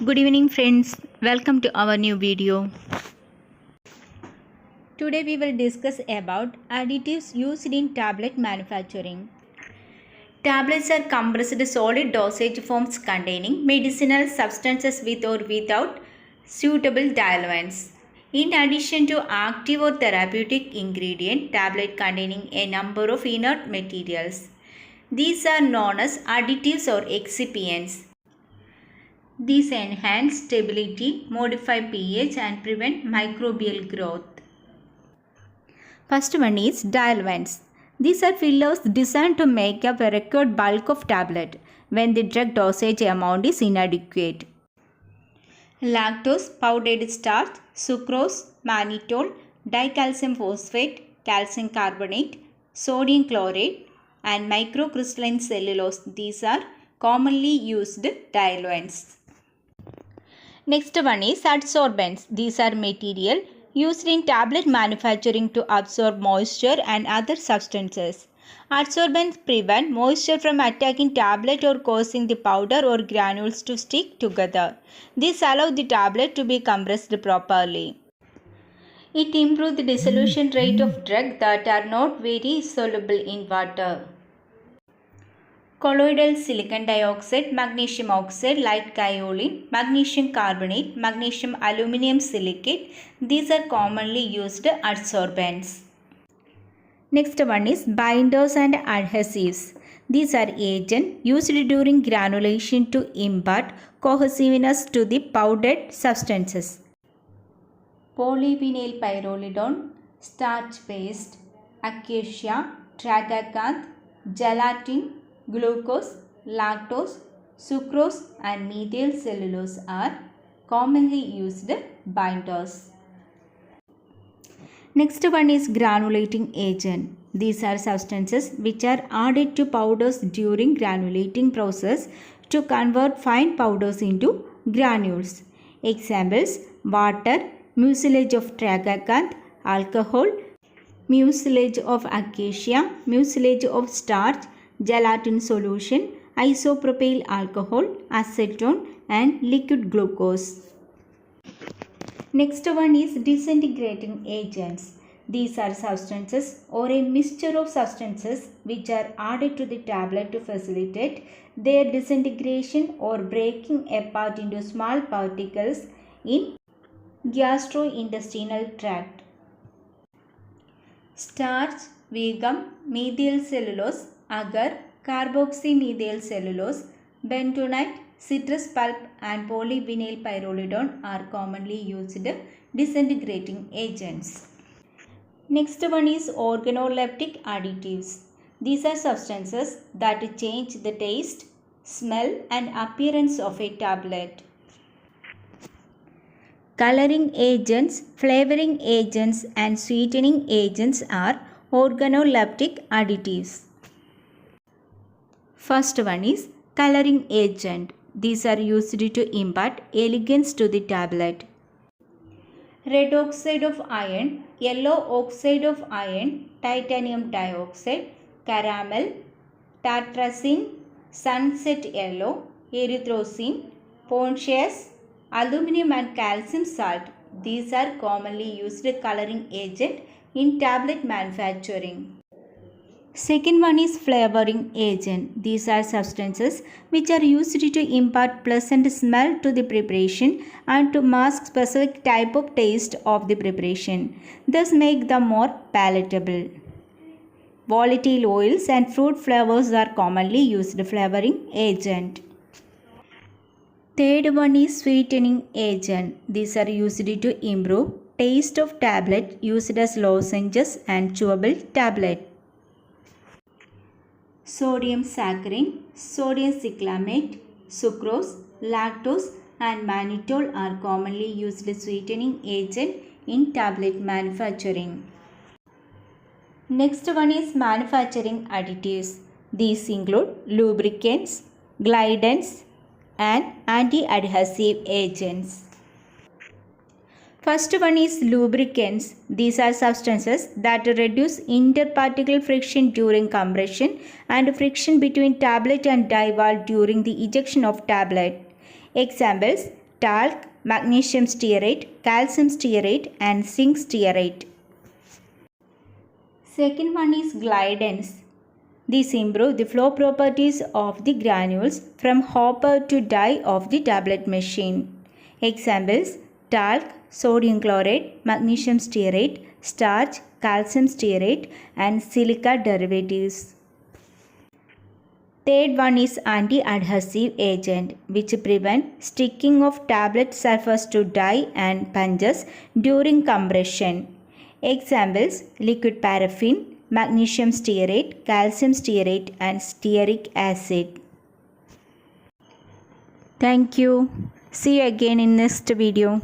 Good evening friends, welcome to our new video. Today we will discuss about additives used in tablet manufacturing. Tablets are compressed solid dosage forms containing medicinal substances with or without suitable diluents. In addition to active or therapeutic ingredient, tablet containing a number of inert materials. These are known as additives or excipients. These enhance stability, modify pH and prevent microbial growth. First one is diluents. These are fillers designed to make up a required bulk of tablet when the drug dosage amount is inadequate. Lactose, powdered starch, sucrose, mannitol, dicalcium phosphate, calcium carbonate, sodium chloride and microcrystalline cellulose. These are commonly used diluents. Next one is adsorbents. These are material used in tablet manufacturing to absorb moisture and other substances. Adsorbents prevent moisture from attacking tablet or causing the powder or granules to stick together. This allows the tablet to be compressed properly. It improves the dissolution rate of drugs that are not very soluble in water. Colloidal silicon dioxide, magnesium oxide, light kaolin, magnesium carbonate, magnesium aluminum silicate. These are commonly used adsorbents. Next one is binders and adhesives. These are agents used during granulation to impart cohesiveness to the powdered substances. Polyvinyl pyrrolidone, starch paste, acacia, tragacanth, gelatin, glucose, lactose, sucrose and methyl cellulose are commonly used binders. Next one is granulating agent. These are substances which are added to powders during granulating process to convert fine powders into granules. Examples: water, mucilage of tragacanth, alcohol, mucilage of acacia, mucilage of starch, gelatin solution, isopropyl alcohol, acetone and liquid glucose. Next one is disintegrating agents. These are substances or a mixture of substances which are added to the tablet to facilitate their disintegration or breaking apart into small particles in gastrointestinal tract. Starch, vegan, methyl cellulose, agar, carboxymethyl cellulose, bentonite, citrus pulp and polyvinyl pyrrolidone are commonly used disintegrating agents. Next one is organoleptic additives. These are substances that change the taste, smell and appearance of a tablet. Coloring agents, flavoring agents and sweetening agents are organoleptic additives. First one is coloring agent. These are used to impart elegance to the tablet. Red oxide of iron, yellow oxide of iron, titanium dioxide, caramel, tartrazine, sunset yellow, erythrocine, pontius, aluminum and calcium salt. These are commonly used coloring agent in tablet manufacturing. Second one is flavoring agent. These are substances which are used to impart pleasant smell to the preparation and to mask specific type of taste of the preparation, thus make them more palatable. Volatile oils and fruit flavors are commonly used flavoring agent. Third one is sweetening agent. These are used to improve taste of tablet used as lozenges and chewable tablet. Sodium saccharin, sodium cyclamate, sucrose, lactose and mannitol are commonly used sweetening agent in tablet manufacturing. Next one is manufacturing additives. These include lubricants, glidants and anti-adhesive agents. First one is lubricants. These are substances that reduce interparticle friction during compression and friction between tablet and dye wall during the ejection of tablet. Examples: talc, magnesium stearate, calcium stearate and zinc stearate. Second one is glidants. These improve the flow properties of the granules from hopper to die of the tablet machine. Examples: talc, sodium chlorate, magnesium stearate, starch, calcium stearate and silica derivatives. Third one is anti-adhesive agent which prevent sticking of tablet surface to die and punches during compression. Examples: liquid paraffin, magnesium stearate, calcium stearate and stearic acid. Thank you. See you again in next video.